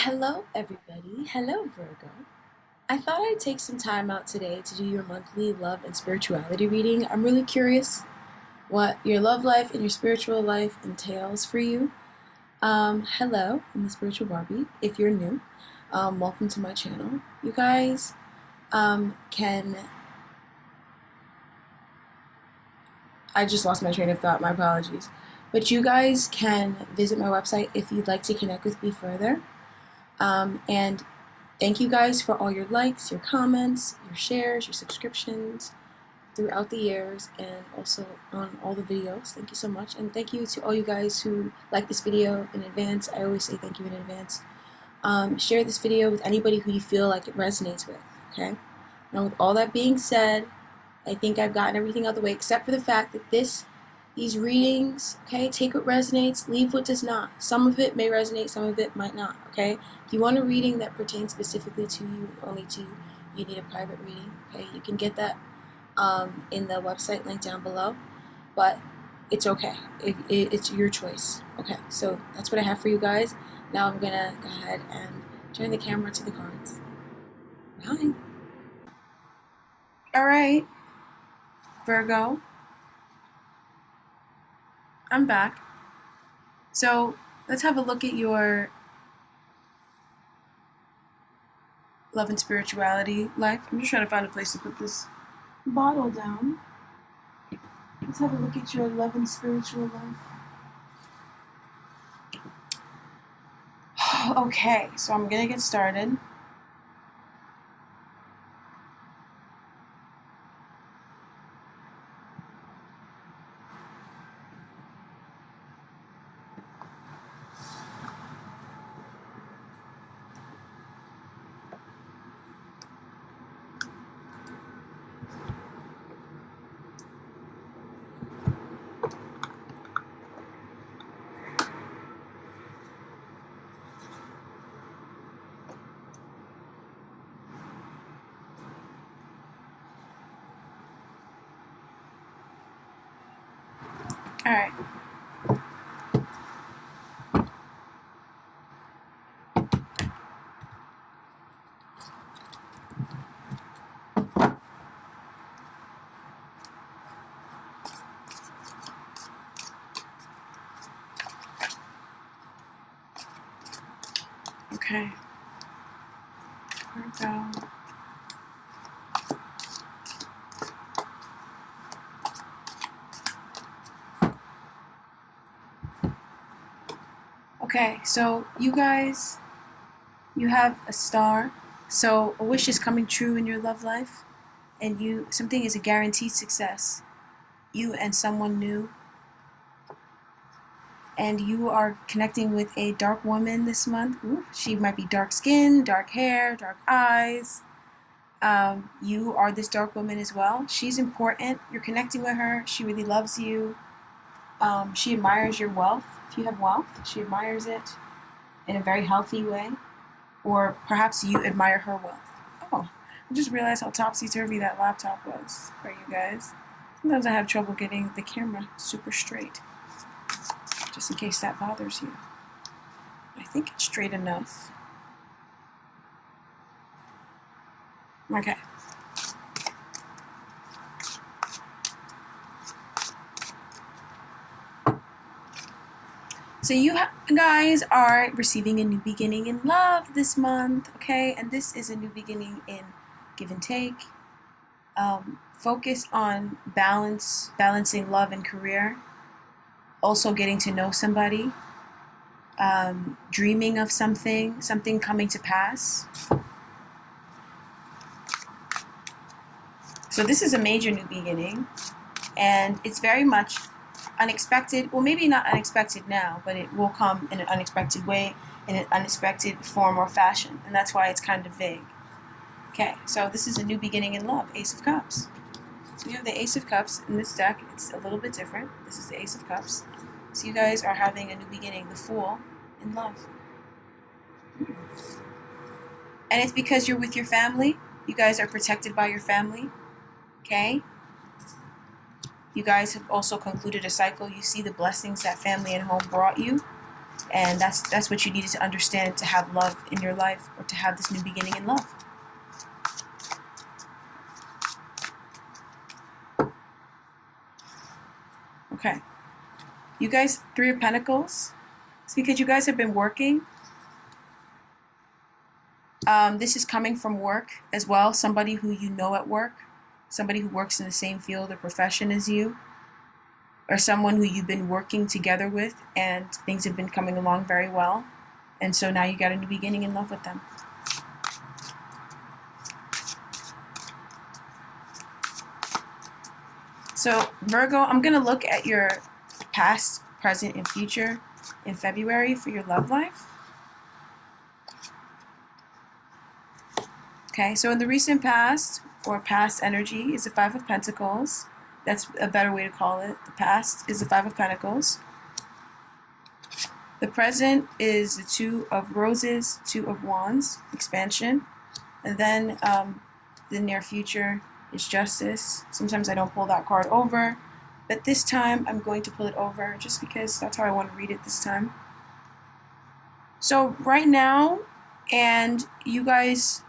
Hello, everybody. Hello, Virgo. I thought I'd take some time out today to do your monthly love and spirituality reading. I'm really curious what your love life and your spiritual life entails for you. Hello, I'm the Spiritual Barbie. If you're new, welcome to my channel. You guys can. I just lost my train of thought. My apologies. But you guys can visit my website if you'd like to connect with me further. And thank you guys for all your likes, your comments, your shares, your subscriptions throughout the years, and also on all the videos. Thank you so much. And thank you to all you guys who like this video in advance. I always say thank you in advance. Share this video with anybody who you feel like it resonates with, okay? Now, with all that being said, I think I've gotten everything out of the way except for the fact that these readings, okay, take what resonates, leave what does not. Some of it may resonate, some of it might not, okay? If you want a reading that pertains specifically to you and only to you, you need a private reading, okay? You can get that in the website link down below, but it's okay. It's your choice, okay? So that's what I have for you guys. Now I'm gonna go ahead and turn the camera to the cards. Hi. All right, Virgo, I'm back. So let's have a look at your love and spirituality life. I'm just trying to find a place to put this bottle down. Let's have a look at your love and spiritual life. Okay, so I'm gonna get started. All right. Okay. Virgo. Okay, so you guys, you have a star. So a wish is coming true in your love life, and something is a guaranteed success. You and someone new, and you are connecting with a dark woman this month. Ooh, she might be dark skin, dark hair, dark eyes. You are this dark woman as well. She's important. You're connecting with her. She really loves you. She admires your wealth. If you have wealth, she admires it in a very healthy way. Or perhaps you admire her wealth. Oh, I just realized how topsy-turvy that laptop was for you guys. Sometimes I have trouble getting the camera super straight, just in case that bothers you. I think it's straight enough. Okay. So you guys are receiving a new beginning in love this month, okay? And this is a new beginning in give and take. Focus on balancing love and career. Also getting to know somebody. Dreaming of something coming to pass. So this is a major new beginning, and it's very much unexpected. Well, maybe not unexpected now, but it will come in an unexpected way, in an unexpected form or fashion, and that's why it's kind of vague. Okay, so this is a new beginning in love, Ace of Cups. So we have the Ace of Cups in this deck. It's a little bit different. This is the Ace of Cups. So you guys are having a new beginning, the Fool, in love. And it's because you're with your family. You guys are protected by your family. Okay? You guys have also concluded a cycle. You see the blessings that family and home brought you. And that's what you needed to understand to have love in your life, or to have this new beginning in love. Okay. You guys, Three of Pentacles. It's because you guys have been working. This is coming from work as well. Somebody who you know at work. Somebody who works in the same field or profession as you. Or someone who you've been working together with and things have been coming along very well. And so now you got a new beginning in love with them. So Virgo, I'm going to look at your past, present, and future in February for your love life. Okay, so in the recent past, or past energy, is the Five of Pentacles. That's a better way to call it. The past is the Five of Pentacles. The present is the Two of Roses, Two of Wands, expansion. And then the near future is Justice. Sometimes I don't pull that card over, but this time I'm going to pull it over just because that's how I want to read it this time. So right now, and you guys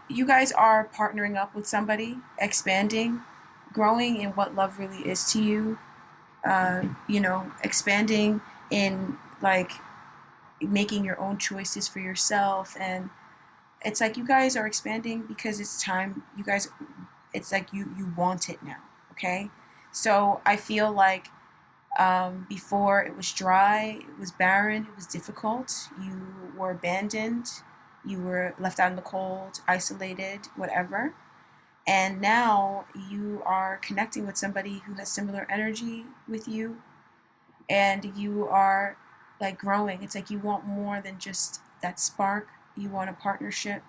are partnering up with somebody, expanding, growing in what love really is to you. You know, expanding in like making your own choices for yourself, and it's like you guys are expanding because it's time. You guys, it's like you want it now. Okay, so I feel like before it was dry, it was barren, it was difficult. You were abandoned, you were left out in the cold, isolated, whatever. And now you are connecting with somebody who has similar energy with you, and you are like growing. It's like you want more than just that spark. You want a partnership,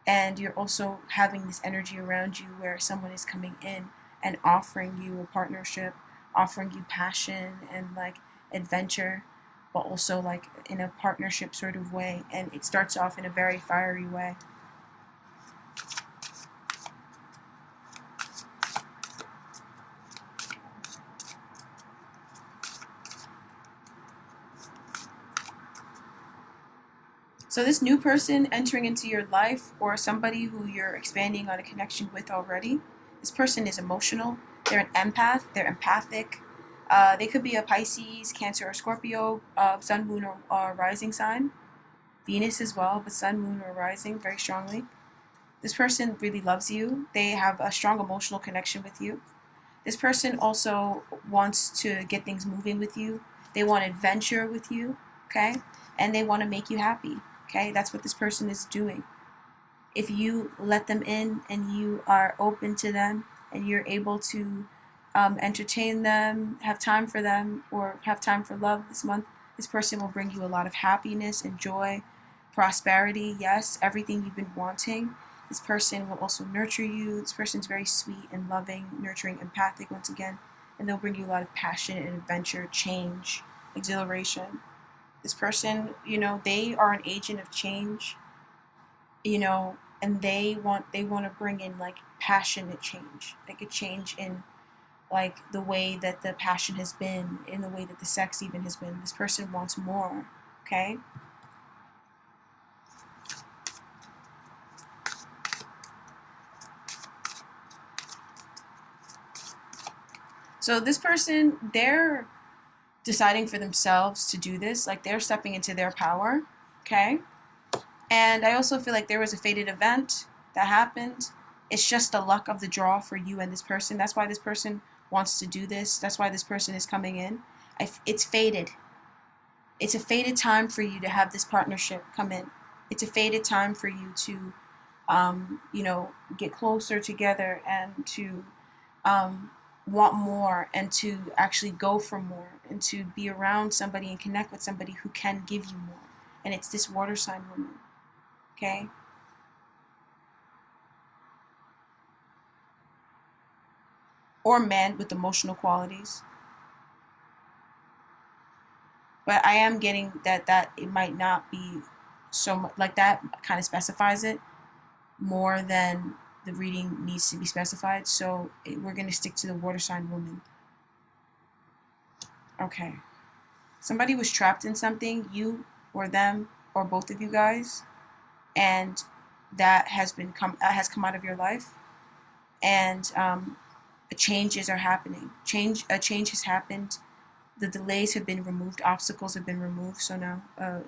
and you're also having this energy around you where someone is coming in and offering you a partnership, offering you passion and like adventure, but also like in a partnership sort of way. And it starts off in a very fiery way. So this new person entering into your life, or somebody who you're expanding on a connection with already, this person is emotional. They're an empath. They're empathic. They could be a Pisces, Cancer, or Scorpio, Sun, Moon, or rising sign. Venus as well, but Sun, Moon, or rising very strongly. This person really loves you. They have a strong emotional connection with you. This person also wants to get things moving with you. They want adventure with you, okay? And they want to make you happy, okay? That's what this person is doing. If you let them in and you are open to them and you're able to entertain them, have time for them, or have time for love this month, this person will bring you a lot of happiness and joy, prosperity, yes, everything you've been wanting. This person will also nurture you. This person's very sweet and loving, nurturing, empathic once again, and they'll bring you a lot of passion and adventure, change, exhilaration. This person, you know, they are an agent of change, you know, and they want to bring in like passionate change, like a change in like the way that the passion has been, in the way that the sex even has been. This person wants more, okay? So this person, they're deciding for themselves to do this, like they're stepping into their power, okay? And I also feel like there was a fated event that happened. It's just the luck of the draw for you and this person. That's why this person wants to do this. That's why this person is coming in. It's fated. It's a fated time for you to have this partnership come in. It's a fated time for you to, you know, get closer together and to want more, and to actually go for more, and to be around somebody and connect with somebody who can give you more. And it's this water sign woman, okay? Or man with emotional qualities. But I am getting that it might not be so much, like that kind of specifies it more than the reading needs to be specified. So we're going to stick to the water sign woman. Okay. Somebody was trapped in something. You or them or both of you guys, and that has come out of your life, and changes are happening. A change has happened. The delays have been removed. Obstacles have been removed. So now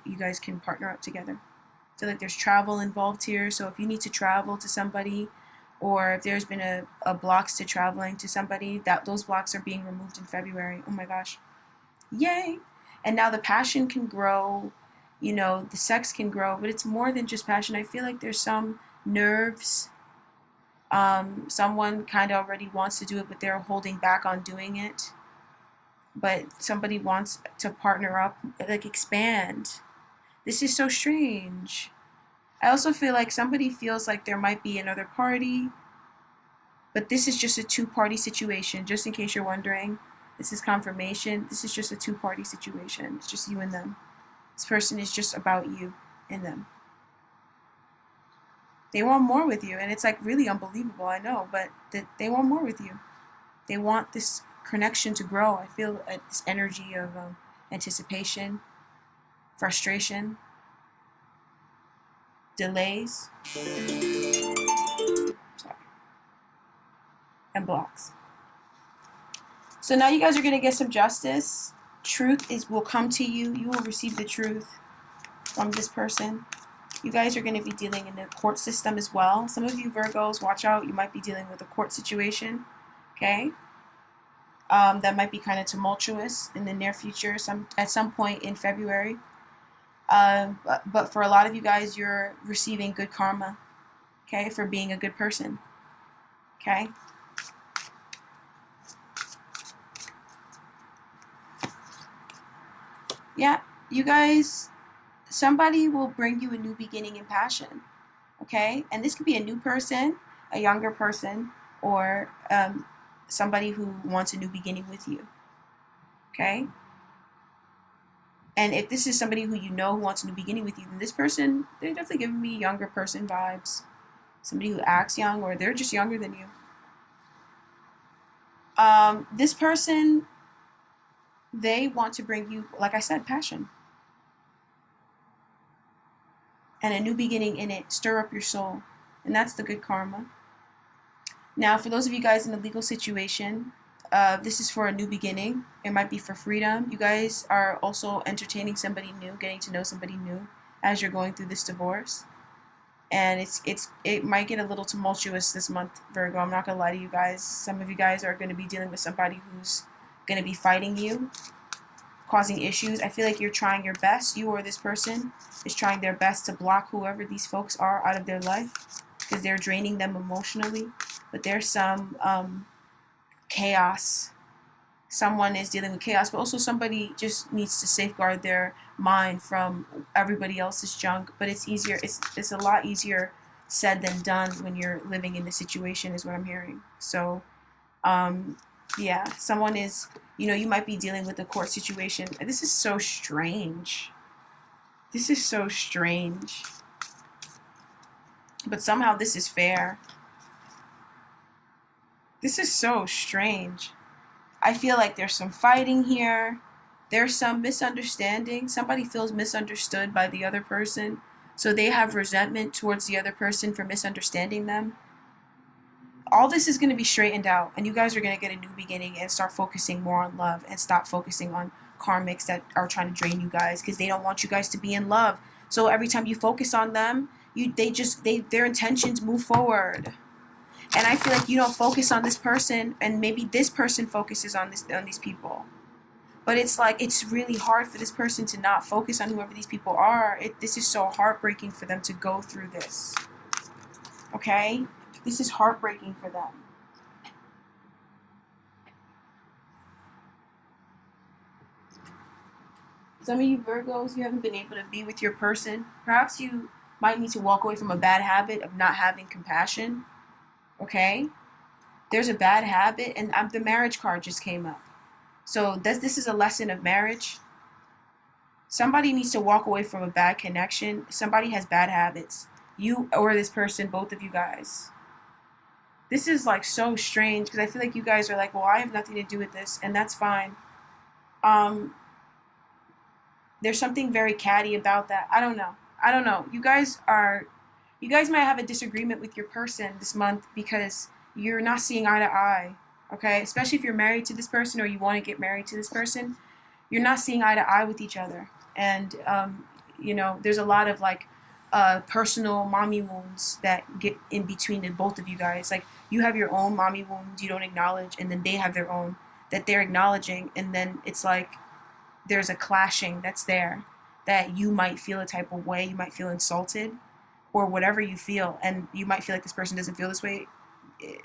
you guys can partner up together. I feel like there's travel involved here. So if you need to travel to somebody, or if there's been a blocks to traveling to somebody, that those blocks are being removed in February. Oh my gosh. Yay. And now the passion can grow, you know, the sex can grow, but it's more than just passion. I feel like there's some nerves. Someone kind of already wants to do it, but they're holding back on doing it. But somebody wants to partner up, like expand. This is so strange. I also feel like somebody feels like there might be another party, but this is just a two-party situation, just in case you're wondering. This is confirmation. This is just a two-party situation. It's just you and them. This person is just about you and them. They want more with you, and it's like really unbelievable, I know, but they want more with you. They want this connection to grow. I feel this energy of anticipation, frustration, delays, and blocks. So now you guys are going to get some justice. Truth will come to you. You will receive the truth from this person. You guys are going to be dealing in the court system as well. Some of you Virgos, watch out. You might be dealing with a court situation. Okay? That might be kind of tumultuous in the near future, at some point in February. But for a lot of you guys, you're receiving good karma, okay, for being a good person, okay? Yeah, you guys, somebody will bring you a new beginning in passion, okay? And this could be a new person, a younger person, or somebody who wants a new beginning with you, okay? And if this is somebody who you know who wants a new beginning with you, then this person, they're definitely giving me younger person vibes. Somebody who acts young, or they're just younger than you. This person, they want to bring you, like I said, passion. And a new beginning in it. Stir up your soul. And that's the good karma. Now, for those of you guys in a legal situation, this is for a new beginning. It might be for freedom. You guys are also entertaining somebody new, getting to know somebody new as you're going through this divorce. And it might get a little tumultuous this month, Virgo. I'm not going to lie to you guys. Some of you guys are going to be dealing with somebody who's going to be fighting you, causing issues. I feel like you're trying your best. You or this person is trying their best to block whoever these folks are out of their life because they're draining them emotionally. But there's some chaos. Someone is dealing with chaos, but also somebody just needs to safeguard their mind from everybody else's junk. But it's easier. It's a lot easier said than done when you're living in the situation, is what I'm hearing. So, yeah, someone is, you might be dealing with a court situation. This is so strange. This is so strange. But somehow this is fair. This is so strange. I feel like there's some fighting here. There's some misunderstanding. Somebody feels misunderstood by the other person. So they have resentment towards the other person for misunderstanding them. All this is going to be straightened out. And you guys are going to get a new beginning and start focusing more on love. And stop focusing on karmics that are trying to drain you guys. Because they don't want you guys to be in love. So every time you focus on them, their intentions move forward. And I feel like you don't focus on this person, and maybe this person focuses on these people. But it's like, it's really hard for this person to not focus on whoever these people are. This is so heartbreaking for them to go through this. Okay? This is heartbreaking for them. Some of you Virgos, you haven't been able to be with your person. Perhaps you might need to walk away from a bad habit of not having compassion. Okay? There's a bad habit, and the marriage card just came up. So this is a lesson of marriage. Somebody needs to walk away from a bad connection. Somebody has bad habits. You or this person, both of you guys. This is like so strange because I feel like you guys are like, well, I have nothing to do with this, and that's fine. There's something very catty about that. I don't know. I don't know. You guys might have a disagreement with your person this month because you're not seeing eye to eye. Okay, especially if you're married to this person or you want to get married to this person, you're not seeing eye to eye with each other, and you know, there's a lot of like personal mommy wounds that get in between the both of you guys. Like you have your own mommy wounds you don't acknowledge, and then they have their own that they're acknowledging, and then it's like there's a clashing that's there, that you might feel a type of way, you might feel insulted or whatever you feel, and you might feel like this person doesn't feel this way.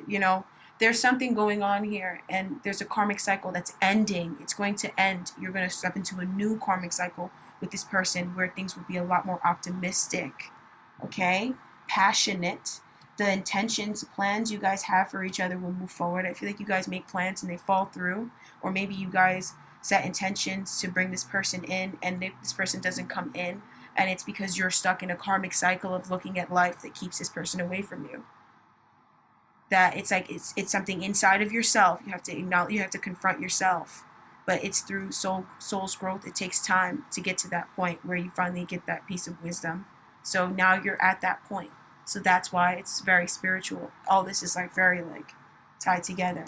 You know, there's something going on here, and there's a karmic cycle that's ending. It's going to end. You're going to step into a new karmic cycle with this person where things will be a lot more optimistic, okay, passionate. The intentions, plans you guys have for each other will move forward. I feel like you guys make plans and they fall through, or maybe you guys set intentions to bring this person in and this person doesn't come in, and it's because you're stuck in a karmic cycle of looking at life that keeps this person away from you. That it's like it's something inside of yourself. You have to acknowledge, you have to confront yourself, but it's through soul's growth. It takes time to get to that point where you finally get that piece of wisdom. So now you're at that point, so that's why it's very spiritual. All this is like very like tied together.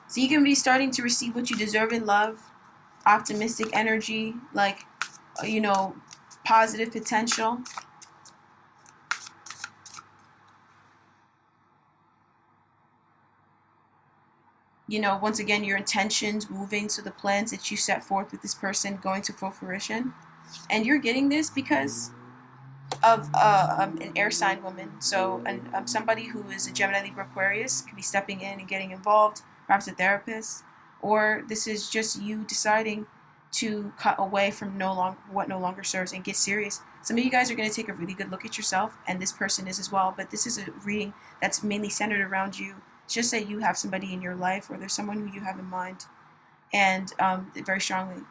So you can be starting to receive what you deserve in love, optimistic energy, like, you know, positive potential. You know, once again, your intentions moving, so the plans that you set forth with this person going to full fruition. And you're getting this because of an air sign woman. So somebody who is a Gemini, Libra, Aquarius could be stepping in and getting involved, perhaps a therapist, or this is just you deciding to cut away from what no longer serves and get serious. Some of you guys are going to take a really good look at yourself, and this person is as well, but this is a reading that's mainly centered around you. It's just that you have somebody in your life, or there's someone who you have in mind, and very strongly.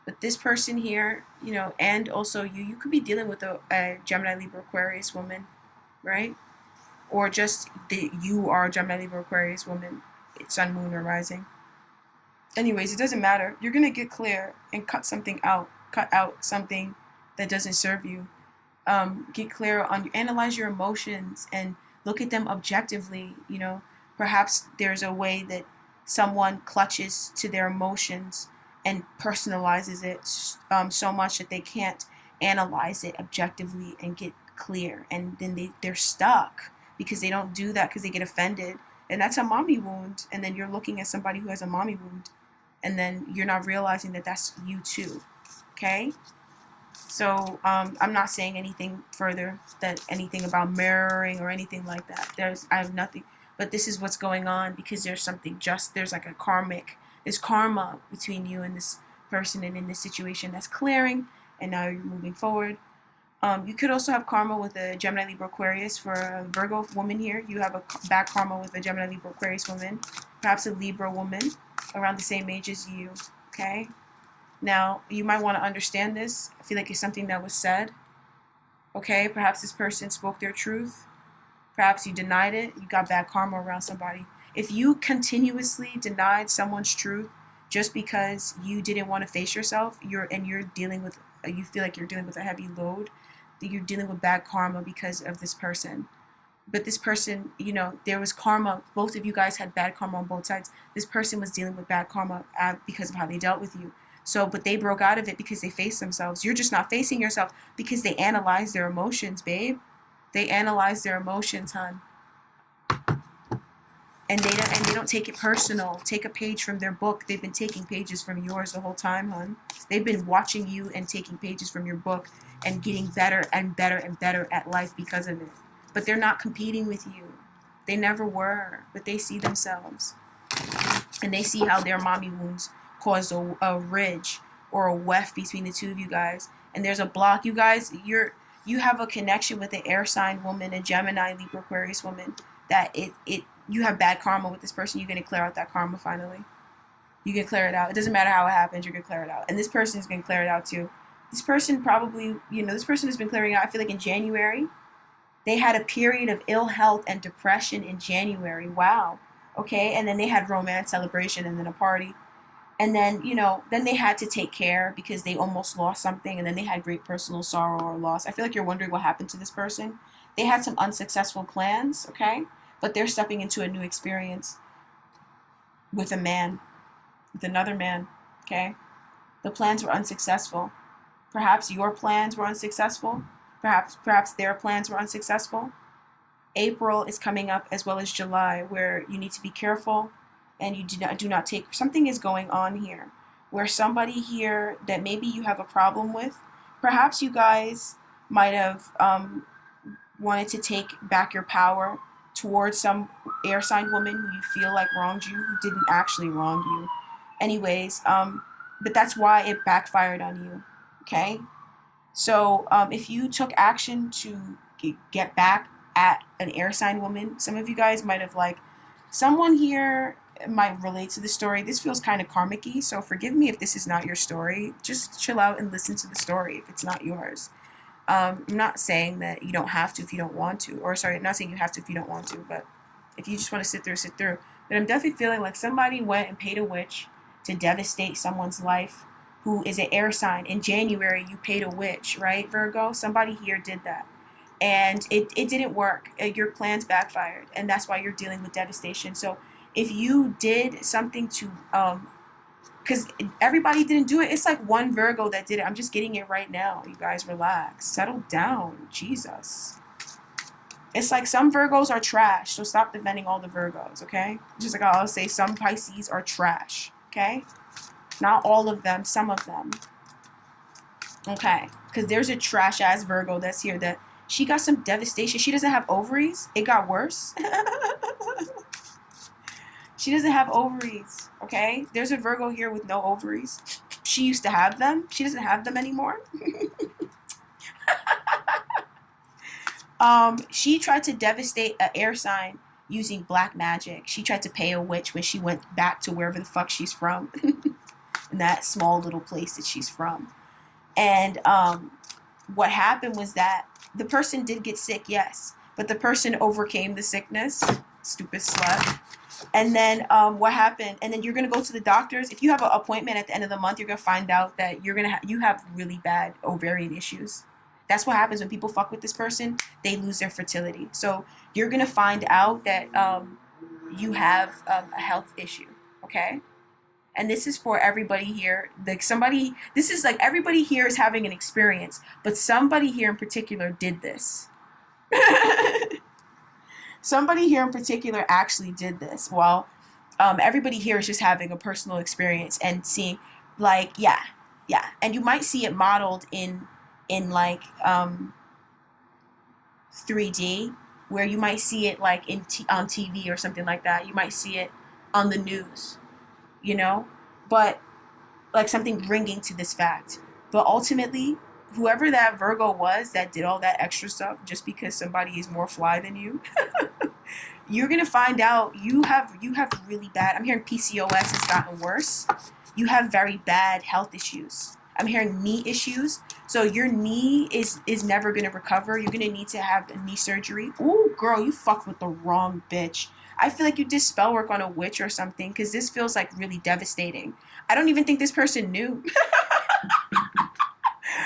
But this person here, you know, and also you could be dealing with a Gemini, Libra, Aquarius woman, right? Or just you are a Gemini, Libra, Aquarius woman. It's sun, moon, or rising. Anyways, it doesn't matter. You're going to get clear and cut something out. Cut out something that doesn't serve you. Get clear on, analyze your emotions and look at them objectively. You know, perhaps there's a way that someone clutches to their emotions and personalizes it so much that they can't analyze it objectively and get clear, and then they're stuck because they don't do that because they get offended, and that's a mommy wound. And then you're looking at somebody who has a mommy wound, and then you're not realizing that that's you too. Okay, so I'm not saying anything further, that anything about mirroring or anything like that. I have nothing, but this is what's going on because there's something, there's like there's karma between you and this person and in this situation that's clearing, and now you're moving forward. You could also have karma with a Gemini, Libra, Aquarius. For a Virgo woman here, you have a bad karma with a Gemini, Libra, Aquarius woman, perhaps a Libra woman around the same age as you, okay? Now, you might want to understand this. I feel like it's something that was said, okay? Perhaps this person spoke their truth. Perhaps you denied it. You got bad karma around somebody. If you continuously denied someone's truth just because you didn't want to face yourself, you feel like you're dealing with a heavy load, that you're dealing with bad karma because of this person. But this person, you know, there was karma. Both of you guys had bad karma on both sides. This person was dealing with bad karma because of how they dealt with you. So, but they broke out of it because they faced themselves. You're just not facing yourself because they analyzed their emotions, babe. They analyze their emotions, hon. And they don't take it personal. Take a page from their book. They've been taking pages from yours the whole time, hon. They've been watching you and taking pages from your book and getting better and better and better at life because of it. But they're not competing with you. They never were. But they see themselves. And they see how their mommy wounds caused a ridge or a weft between the two of you guys. And there's a block. You guys, you have a connection with an air sign woman, a Gemini, Libra, Aquarius woman, that you have bad karma with this person. You're going to clear out that karma finally. You can clear it out. It doesn't matter how it happens. You're going to clear it out. And this person is going to clear it out too. This person probably, this person has been clearing out, I feel like in January. They had a period of ill health and depression in January. Wow. Okay. And then they had romance, celebration, and then a party. And then, you know, then they had to take care because they almost lost something, and then they had great personal sorrow or loss. I feel like you're wondering what happened to this person. They had some unsuccessful plans, okay? But they're stepping into a new experience with a man, with another man, okay? The plans were unsuccessful. Perhaps your plans were unsuccessful. Perhaps their plans were unsuccessful. April is coming up, as well as July, where you need to be careful and you do not take, something is going on here where somebody here that maybe you have a problem with, perhaps you guys might have wanted to take back your power towards some air sign woman who you feel like wronged you, who didn't actually wrong you. Anyways, but that's why it backfired on you, okay? So if you took action to get back at an air sign woman, some of you guys might have, like, someone here might relate to the story. This feels kind of karmic-y, so forgive me if this is not your story. Just chill out and listen to the story if it's not yours. I'm not saying that you don't have to if you don't want to, or sorry, I'm not saying you have to if you don't want to, but if you just want to sit through, sit through. But I'm definitely feeling like somebody went and paid a witch to devastate someone's life who is an air sign. In January, you paid a witch, right, Virgo? Somebody here did that. And it didn't work. Your plans backfired, and that's why you're dealing with devastation. So if you did something to, because everybody didn't do it. It's like one Virgo that did it. I'm just getting it right now. You guys relax. Settle down. Jesus. It's like some Virgos are trash, so stop defending all the Virgos, okay? Just like I'll say, some Pisces are trash, okay? Not all of them, some of them. Okay, because there's a trash-ass Virgo that's here that she got some devastation. She doesn't have ovaries. It got worse. She doesn't have ovaries, okay? There's a Virgo here with no ovaries. She used to have them. She doesn't have them anymore. She tried to devastate an air sign using black magic. She tried to pay a witch when she went back to wherever the fuck she's from. In that small little place that she's from. And what happened was that the person did get sick, yes. But the person overcame the sickness. Stupid slut. And then what happened? And then you're gonna go to the doctors. If you have an appointment at the end of the month, you're gonna find out that you have really bad ovarian issues. That's what happens when people fuck with this person. They lose their fertility. So you're gonna find out that you have a health issue. Okay. And this is for everybody here. Like this is like everybody here is having an experience, but somebody here in particular did this. Somebody here in particular actually did this. Well, everybody here is just having a personal experience and seeing, like, yeah. And you might see it modeled in like 3D, where you might see it like on TV or something like that. You might see it on the news, you know, but like something bringing to this fact. But ultimately, whoever that Virgo was that did all that extra stuff just because somebody is more fly than you, you're gonna find out you have really bad. I'm hearing PCOS has gotten worse. You have very bad health issues. I'm hearing knee issues. So your knee is never gonna recover. You're gonna need to have knee surgery. Ooh, girl, you fucked with the wrong bitch. I feel like you did spell work on a witch or something, because this feels like really devastating. I don't even think this person knew.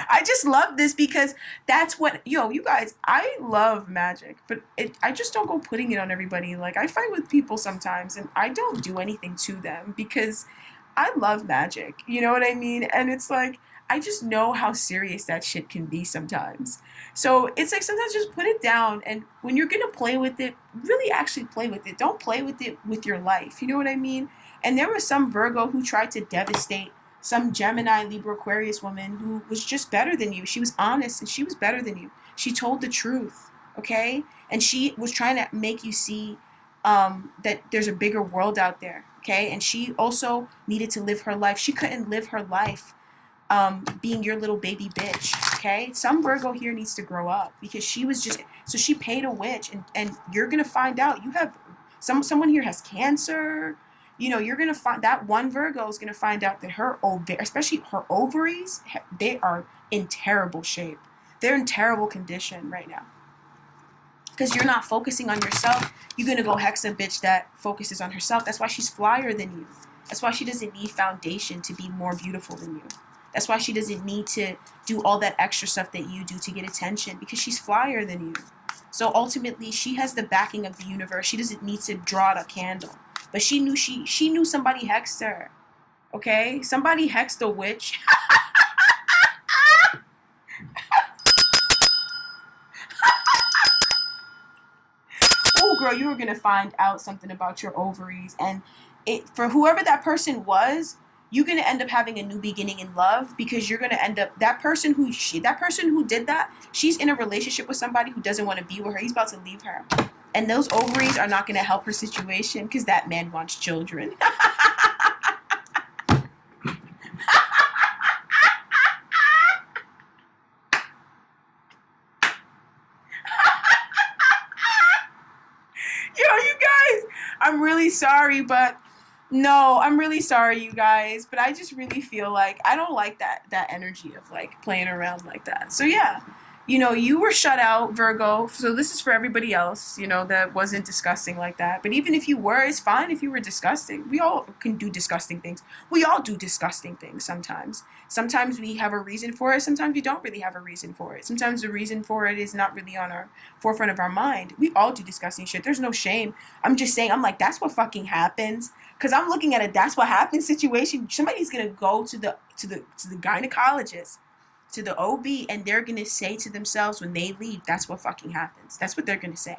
I just love this because that's what, you guys, I love magic, but I just don't go putting it on everybody. Like, I fight with people sometimes and I don't do anything to them because I love magic. You know what I mean? And it's like, I just know how serious that shit can be sometimes. So it's like sometimes just put it down, and when you're going to play with it, really actually play with it. Don't play with it with your life. You know what I mean? And there was some Virgo who tried to devastate some Gemini, Libra, Aquarius woman who was just better than you. She was honest and she was better than you. She told the truth, okay? And she was trying to make you see that there's a bigger world out there, okay? And she also needed to live her life. She couldn't live her life being your little baby bitch, okay? Some Virgo here needs to grow up because she was just, so she paid a witch, and you're going to find out you have, someone here has cancer. You're going to find, that one Virgo is going to find out that her especially her ovaries, they are in terrible shape. They're in terrible condition right now. Because you're not focusing on yourself. You're going to go hex a bitch that focuses on herself. That's why she's flyer than you. That's why she doesn't need foundation to be more beautiful than you. That's why she doesn't need to do all that extra stuff that you do to get attention, because she's flyer than you. So ultimately, she has the backing of the universe. She doesn't need to draw out a candle. But she knew somebody hexed her. Okay? Somebody hexed a witch. Oh, girl, you were going to find out something about your ovaries. And for whoever that person was, you're going to end up having a new beginning in love, because you're going to end up, that person who did that, she's in a relationship with somebody who doesn't want to be with her. He's about to leave her. And those ovaries are not going to help her situation, because that man wants children. Yo, you guys, I'm really sorry, but no, I'm really sorry, you guys, but I just really feel like I don't like that energy of like playing around like that. So yeah, you know, you were shut out, Virgo. So this is for everybody else, you know, that wasn't disgusting like that. But even if you were, it's fine if you were disgusting. We all can do disgusting things. We all do disgusting things sometimes. Sometimes we have a reason for it. Sometimes we don't really have a reason for it. Sometimes the reason for it is not really on our forefront of our mind. We all do disgusting shit. There's no shame. I'm just saying, I'm like, that's what fucking happens. Because I'm looking at a that's what happens situation. Somebody's going to go to the gynecologist, to the OB, and they're going to say to themselves when they leave, that's what fucking happens. That's what they're going to say.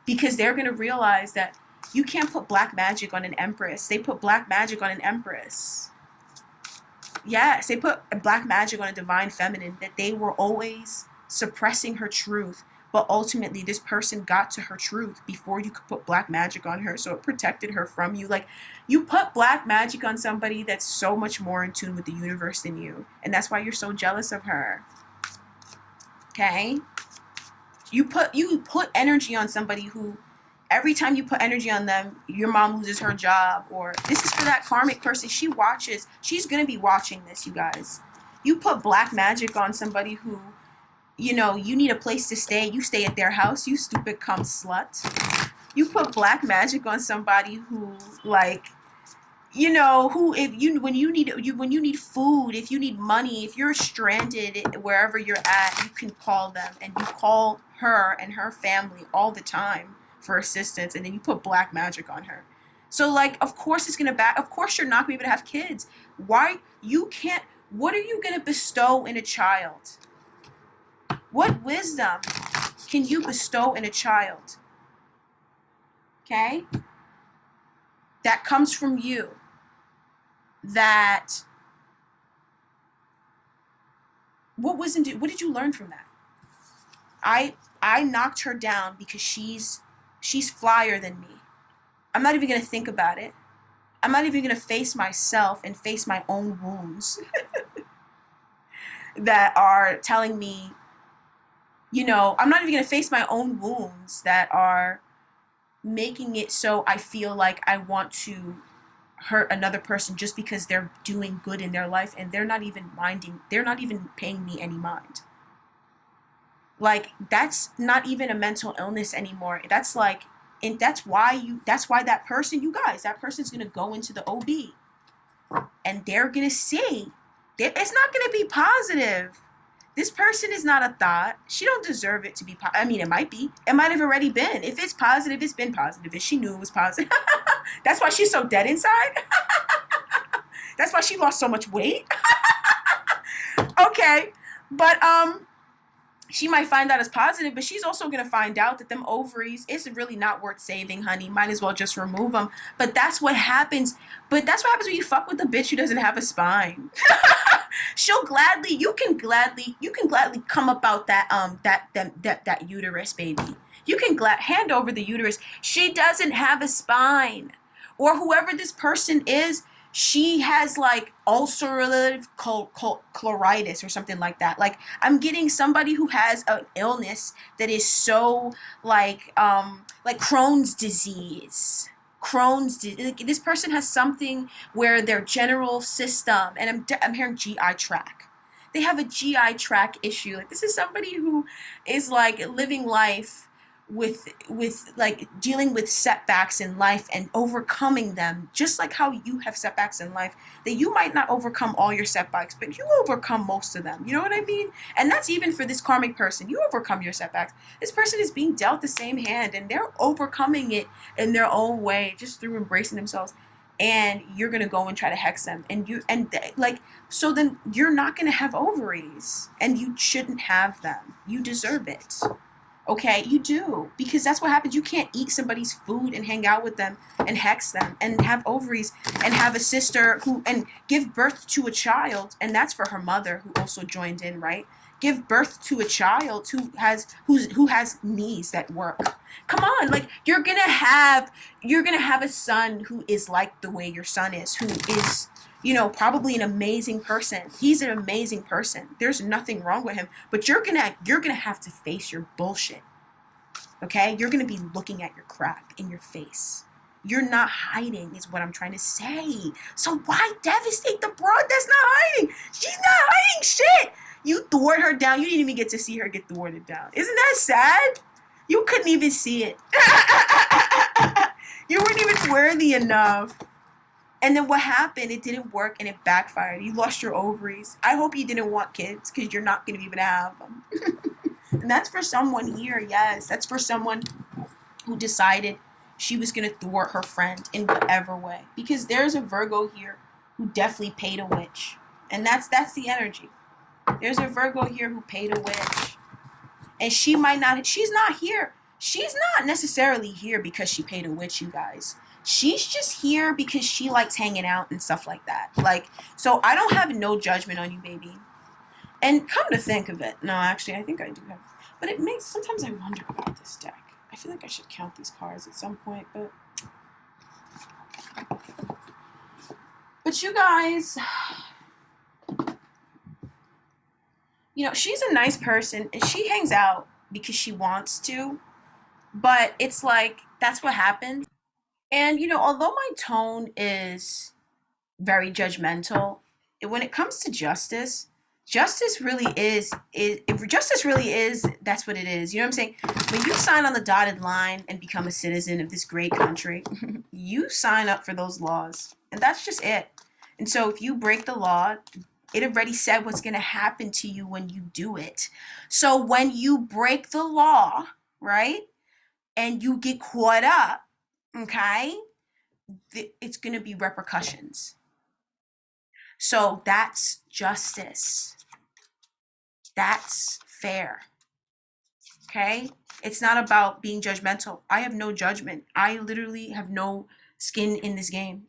Because they're going to realize that you can't put black magic on an empress. They put black magic on an empress. Yes, they put black magic on a divine feminine, that they were always suppressing her truth. But ultimately, this person got to her truth before you could put black magic on her. So it protected her from you. Like, you put black magic on somebody that's so much more in tune with the universe than you. And that's why you're so jealous of her. Okay? You put energy on somebody who, every time you put energy on them, your mom loses her job. Or this is for that karmic person. She's going to be watching this, you guys. You put black magic on somebody who, you know, you need a place to stay. You stay at their house. You stupid cum slut. You put black magic on somebody who, like, you know, who, when you need food, if you need money, if you're stranded wherever you're at, you can call them, and you call her and her family all the time for assistance, and then you put black magic on her. So, like, of course it's of course you're not gonna be able to have kids. Why? You can't. What are you gonna bestow in a child? What wisdom can you bestow in a child? Okay? That comes from you. That, what did you learn from that? I knocked her down because she's flyer than me. I'm not even going to think about it. I'm not even going to face myself and face my own wounds that are telling me, you know, I'm not even going to face my own wounds that are making it so I feel like I want to hurt another person just because they're doing good in their life, and they're not even paying me any mind. Like, that's not even a mental illness anymore. That's like, and that's why that person, you guys, that person's going to go into the OB, and they're going to see that it's not going to be positive. This person is not a thought. She don't deserve it to be positive. I mean, it might be. It might have already been. If it's positive, it's been positive. If she knew it was positive. That's why she's so dead inside. That's why she lost so much weight. Okay. But she might find out it's positive, but she's also going to find out that them ovaries is really not worth saving, honey. Might as well just remove them. But that's what happens. But that's what happens when you fuck with a bitch who doesn't have a spine. You can gladly come about that uterus, baby. You can hand over the uterus. She doesn't have a spine. Or whoever this person is, she has like ulcerative colitis or something like that. Like, I'm getting somebody who has an illness that is so like Crohn's disease. This person has something where their general system, and I'm hearing GI tract. They have a GI tract issue. Like, this is somebody who is like living life with like dealing with setbacks in life and overcoming them, just like how you have setbacks in life, that you might not overcome all your setbacks, but you overcome most of them. You know what I mean? And that's even for this karmic person. You overcome your setbacks. This person is being dealt the same hand and they're overcoming it in their own way, just through embracing themselves. And you're gonna go and try to hex them, and like, so then you're not gonna have ovaries, and you shouldn't have them. You deserve it. Okay, you do, because that's what happens. You can't eat somebody's food and hang out with them and hex them and have ovaries and have a sister who and give birth to a child, and that's for her mother who also joined in, right? Give birth to a child who has knees that work. Come on, like you're gonna have a son who is like the way your son is, who is, probably an amazing person. He's an amazing person. There's nothing wrong with him, but you're gonna have to face your bullshit. Okay? You're gonna be looking at your crap in your face. You're not hiding, is what I'm trying to say. So why devastate the broad that's not hiding? She's not hiding shit. You thwart her down. You didn't even get to see her get thwarted down. Isn't that sad? You couldn't even see it. You weren't even worthy enough. And then what happened? It didn't work and it backfired. You lost your ovaries. I hope you didn't want kids, because you're not going to be able to have them. And that's for someone here, yes. That's for someone who decided she was going to thwart her friend in whatever way. Because there's a Virgo here who definitely paid a witch. And that's the energy. There's a Virgo here who paid a witch. And she's not here. She's not necessarily here because she paid a witch, you guys. She's just here because she likes hanging out and stuff like that. Like, so I don't have no judgment on you, baby. And come to think of it, no, actually, I think I do have. But sometimes I wonder about this deck. I feel like I should count these cards at some point, but you guys, she's a nice person and she hangs out because she wants to, but it's like, that's what happens. And, although my tone is very judgmental, when it comes to justice, justice really is, if justice really is, that's what it is. You know what I'm saying? When you sign on the dotted line and become a citizen of this great country, you sign up for those laws. And that's just it. And so if you break the law, it already said what's going to happen to you when you do it. So when you break the law, right, and you get caught up, okay, it's going to be repercussions. So that's justice. That's fair. Okay? It's not about being judgmental. I have no judgment. I literally have no skin in this game.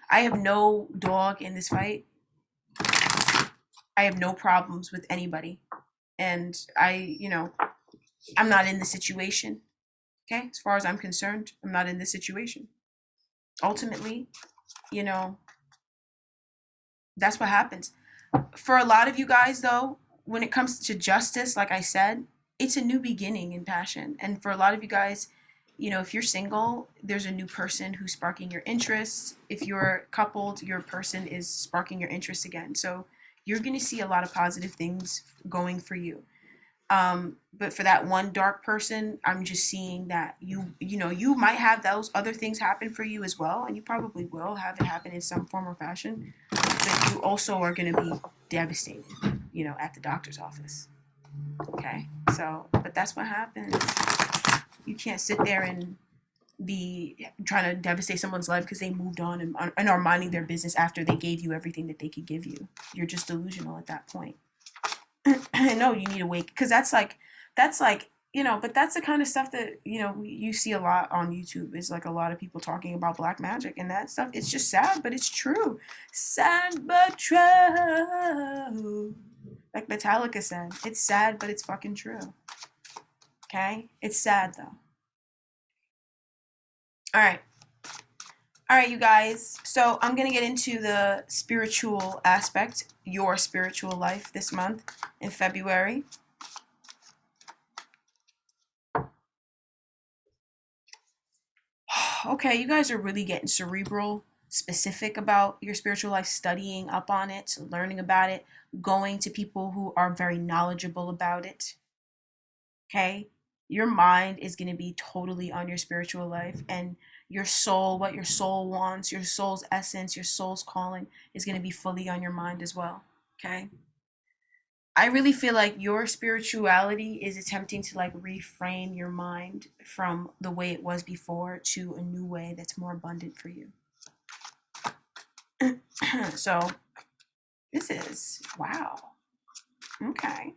I have no dog in this fight. I have no problems with anybody. And I'm not in the situation. Okay? As far as I'm concerned, I'm not in this situation. Ultimately, that's what happens. For a lot of you guys, though, when it comes to justice, like I said, it's a new beginning in passion. And for a lot of you guys, if you're single, there's a new person who's sparking your interest. If you're coupled, your person is sparking your interest again. So you're going to see a lot of positive things going for you. But for that one dark person, I'm just seeing that you might have those other things happen for you as well, and you probably will have it happen in some form or fashion. But you also are going to be devastated, at the doctor's office. Okay, but that's what happens. You can't sit there and be trying to devastate someone's life because they moved on and are minding their business after they gave you everything that they could give you. You're just delusional at that point. No, you need to wake, because that's like, but that's the kind of stuff that, you see a lot on YouTube, is like a lot of people talking about black magic and that stuff. It's just sad, but it's true. Sad but true. Like Metallica said, it's sad, but it's fucking true. Okay? It's sad though. All right, you guys. So I'm going to get into the spiritual aspect, your spiritual life this month in February. Okay, you guys are really getting cerebral, specific about your spiritual life, studying up on it, learning about it, going to people who are very knowledgeable about it. Okay? Your mind is going to be totally on your spiritual life, and your soul, what your soul wants, your soul's essence, your soul's calling is going to be fully on your mind as well. Okay. I really feel like your spirituality is attempting to like reframe your mind from the way it was before to a new way that's more abundant for you. So this is wow. Okay.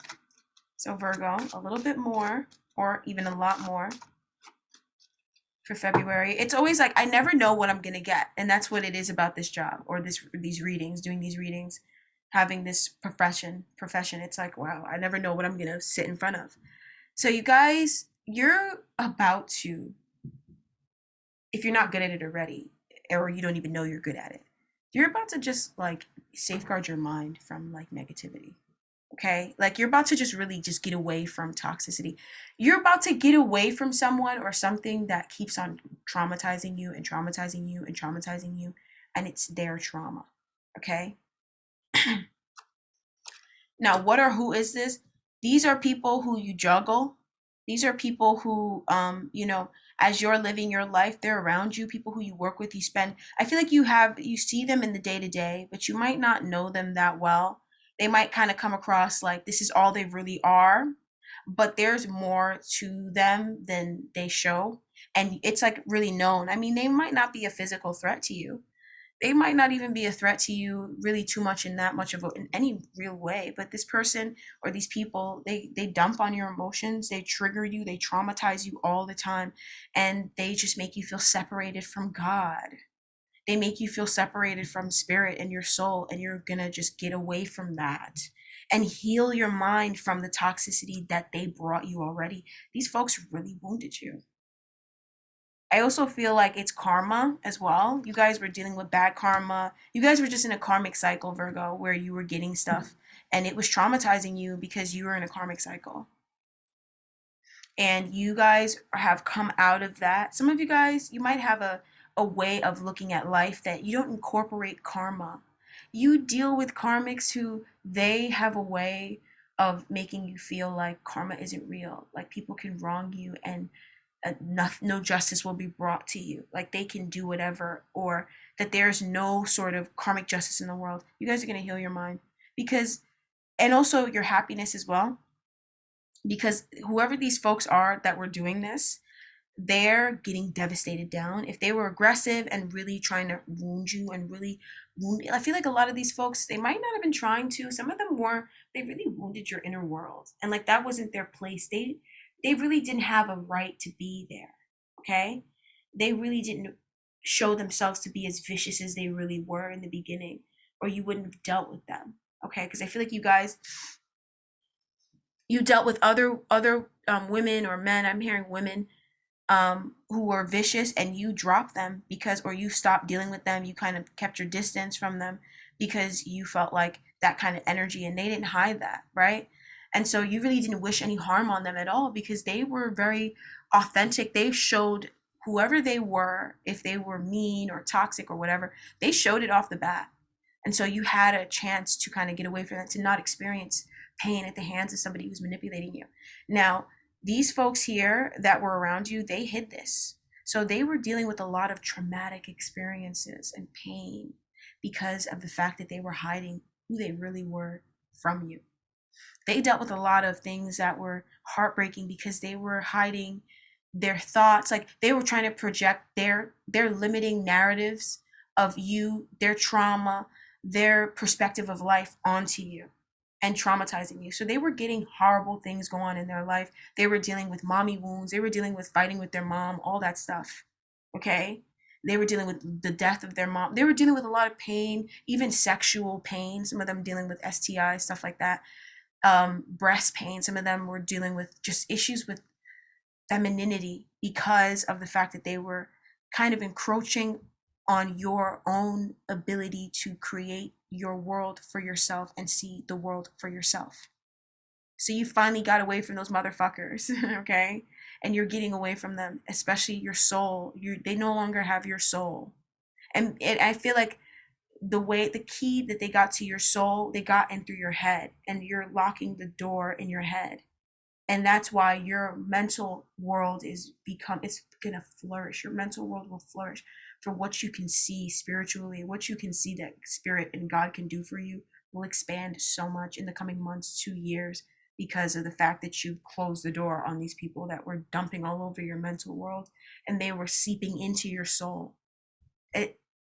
So Virgo, a little bit more or even a lot more for February. It's always like I never know what I'm gonna get, and that's what it is about this job or these readings, doing these readings, having this profession. It's like wow, I never know what I'm gonna sit in front of. So you guys, you're about to, if you're not good at it already, or you don't even know you're good at it, you're about to just like safeguard your mind from like negativity. Okay, like you're about to just really just get away from toxicity. You're about to get away from someone or something that keeps on traumatizing you and traumatizing you and traumatizing you, and it's their trauma. Okay. Now, what or who is this? These are people who you juggle. These are people who, as you're living your life, they're around you. People who you work with, you spend. I feel like you see them in the day to day, but you might not know them that well. They might kind of come across like this is all they really are, but there's more to them than they show, and it's like really known. I mean, they might not be a physical threat to you, they might not even be a threat to you really too much in that much of in any real way, but this person or these people, they dump on your emotions, they trigger you, they traumatize you all the time, and they just make you feel separated from God. They make you feel separated from spirit and your soul, and you're gonna just get away from that and heal your mind from the toxicity that they brought you already. These folks really wounded you. I also feel like it's karma as well. You guys were dealing with bad karma. You guys were just in a karmic cycle, Virgo, where you were getting stuff and it was traumatizing you because you were in a karmic cycle. And you guys have come out of that. Some of you guys, you might have a way of looking at life that you don't incorporate karma. You deal with karmics who they have a way of making you feel like karma isn't real. Like people can wrong you and no justice will be brought to you. Like they can do whatever, or that there's no sort of karmic justice in the world. You guys are going to heal your mind because, and also your happiness as well. Because whoever these folks are that were doing this, they're getting devastated down. If they were aggressive and really trying to wound you and really wound, I feel like a lot of these folks, they might not have been trying to. Some of them were, they really wounded your inner world. And like that wasn't their place. They really didn't have a right to be there. Okay? They really didn't show themselves to be as vicious as they really were in the beginning, or you wouldn't have dealt with them. Okay? Because I feel like you guys, you dealt with other women or men. I'm hearing women who were vicious, and you dropped them because, or you stopped dealing with them. You kind of kept your distance from them because you felt like that kind of energy, and they didn't hide that, right? And so you really didn't wish any harm on them at all because they were very authentic. They showed whoever they were, if they were mean or toxic or whatever, they showed it off the bat. And so you had a chance to kind of get away from that, to not experience pain at the hands of somebody who's manipulating you. Now, these folks here that were around you, they hid this. So they were dealing with a lot of traumatic experiences and pain because of the fact that they were hiding who they really were from you. They dealt with a lot of things that were heartbreaking because they were hiding their thoughts, like they were trying to project their limiting narratives of you, their trauma, their perspective of life onto you and traumatizing you. So they were getting horrible things going on in their life. They were dealing with mommy wounds. They were dealing with fighting with their mom, all that stuff. Okay? They were dealing with the death of their mom. They were dealing with a lot of pain, even sexual pain. Some of them dealing with STI, stuff like that. Breast pain. Some of them were dealing with just issues with femininity because of the fact that they were kind of encroaching on your own ability to create your world for yourself and see the world for yourself. So you finally got away from those motherfuckers, okay? And you're getting away from them, especially your soul. They no longer have your soul. And I feel like the key that they got to your soul, they got in through your head, and you're locking the door in your head. And that's why your mental world it's gonna flourish. Your mental world will flourish for what you can see spiritually, what you can see that spirit and God can do for you will expand so much in the coming months, 2 years, because of the fact that you closed the door on these people that were dumping all over your mental world and they were seeping into your soul.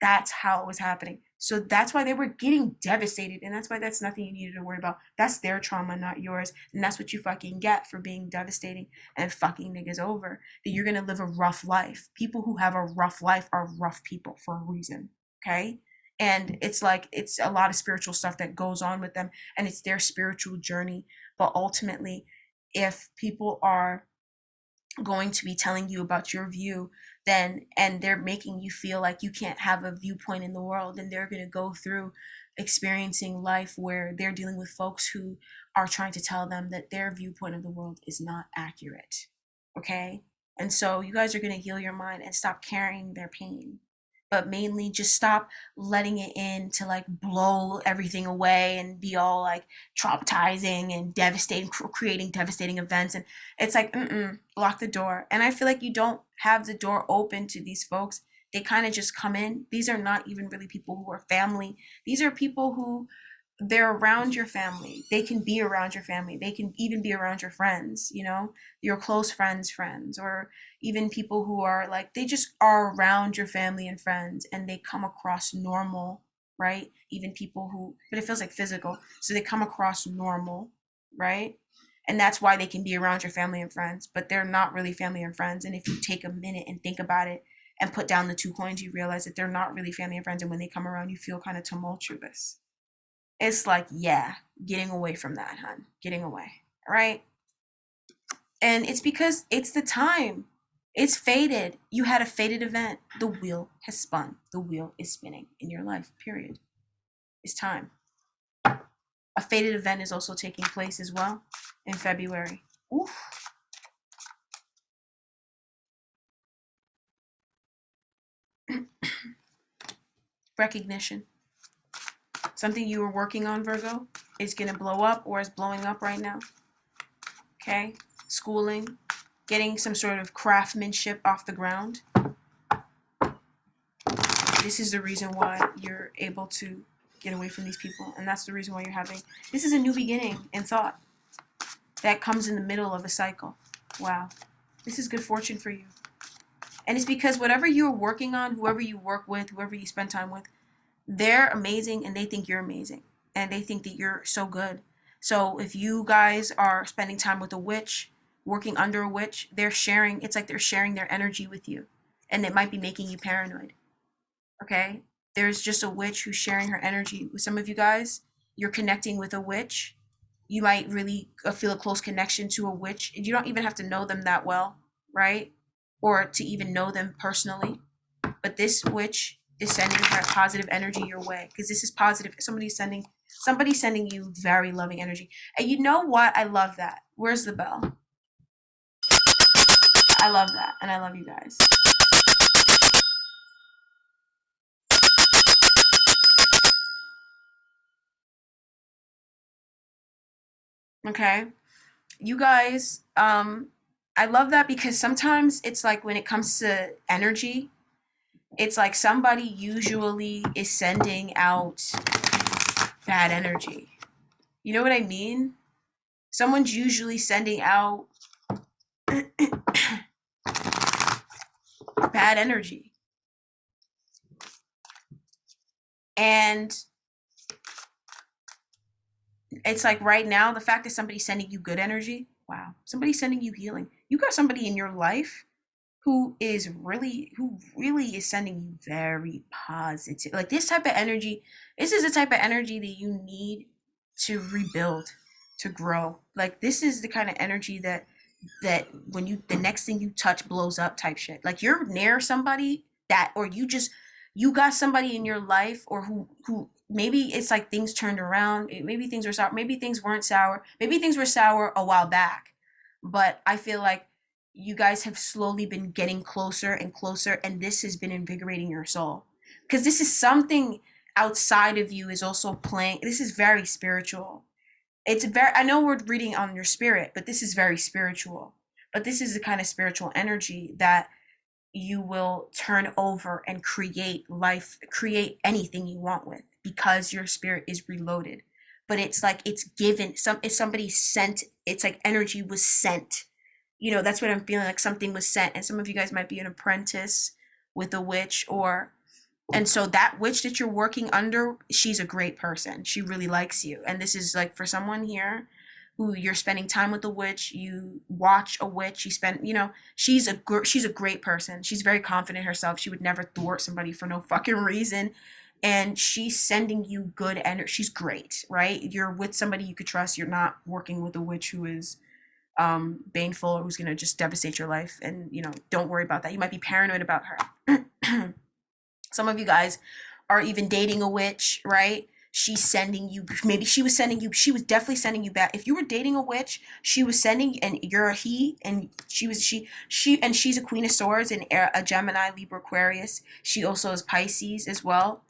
That's how it was happening. So that's why they were getting devastated, and that's why that's nothing you needed to worry about. That's their trauma, not yours, and that's what you fucking get for being devastating and fucking niggas over. That you're gonna live a rough life. People who have a rough life are rough people for a reason, okay? And it's like it's a lot of spiritual stuff that goes on with them, and it's their spiritual journey. But ultimately, if people are going to be telling you about your view, then and they're making you feel like you can't have a viewpoint in the world, and they're going to go through experiencing life where they're dealing with folks who are trying to tell them that their viewpoint of the world is not accurate. Okay? And so you guys are going to heal your mind and stop carrying their pain, but mainly just stop letting it in to like blow everything away and be all like traumatizing and devastating, creating devastating events. And it's like, block the door. And I feel like you don't have the door open to these folks. They kind of just come in. These are not even really people who are family. These are people who they're around your family. They can be around your family. They can even be around your friends, you know, your close friends, or even people who are like, they just are around your family and friends and they come across normal, right? Even people who, but it feels like physical. So they come across normal, right? And that's why they can be around your family and friends, but they're not really family and friends. And if you take a minute and think about it and put down the 2 coins, you realize that they're not really family and friends. And when they come around, you feel kind of tumultuous. It's like, yeah, getting away from that, hun. Getting away, right? And it's because it's the time. It's fated. You had a fated event. The wheel has spun. The wheel is spinning in your life, period. It's time. A fated event is also taking place as well in February. Oof. Recognition. Something you were working on, Virgo, is going to blow up or is blowing up right now. Okay? Schooling, getting some sort of craftsmanship off the ground. This is the reason why you're able to get away from these people. And that's the reason why you're having... This is a new beginning in thought that comes in the middle of a cycle. Wow. This is good fortune for you. And it's because whatever you're working on, whoever you work with, whoever you spend time with, they're amazing and they think you're amazing. And they think that you're so good. So if you guys are spending time with a witch, working under a witch, they're sharing, it's like they're sharing their energy with you. And it might be making you paranoid. Okay? There's just a witch who's sharing her energy with some of you guys. You're connecting with a witch. You might really feel a close connection to a witch. You don't even have to know them that well, right? Or to even know them personally. But this witch is sending her positive energy your way, because this is positive. Somebody's sending you very loving energy. And you know what? I love that. Where's the bell? I love that, and I love you guys. Okay? You guys, I love that because sometimes it's like when it comes to energy, it's like somebody usually is sending out bad energy. You know what I mean? Someone's usually sending out bad energy. And it's like right now, the fact that somebody's sending you good energy, wow, somebody's sending you healing. You got somebody in your life who really is sending you very positive. Like this type of energy, this is the type of energy that you need to rebuild, to grow. Like this is the kind of energy that when you, the next thing you touch blows up type shit. Like you're near somebody that, or you got somebody in your life, or who maybe it's like things turned around. Maybe things were sour. Maybe things weren't sour. Maybe things were sour a while back. But I feel like you guys have slowly been getting closer and closer, and this has been invigorating your soul. Because this is something outside of you is also playing. This is very spiritual. It's very, I know we're reading on your spirit, but this is very spiritual. But this is the kind of spiritual energy that you will turn over and create life, create anything you want with, because your spirit is reloaded. But it's like it's given, it's somebody sent, it's like energy was sent. You know, that's what I'm feeling, like something was sent. And some of you guys might be an apprentice with a witch, or and so that witch that you're working under, she's a great person. She really likes you. And this is like for someone here who you're spending time with a witch, you watch a witch, you spend, you know, she's a great person. She's very confident in herself. She would never thwart somebody for no fucking reason. And she's sending you good energy. She's great, right? You're with somebody you could trust. You're not working with a witch who is baneful, or who's going to just devastate your life. And, you know, don't worry about that. You might be paranoid about her. Some of you guys are even dating a witch, right? She's sending you, maybe she was sending you, she was definitely sending you back. If you were dating a witch, she was sending, and you're a he, and and she's a Queen of Swords and a Gemini, Libra, Aquarius. She also is Pisces as well.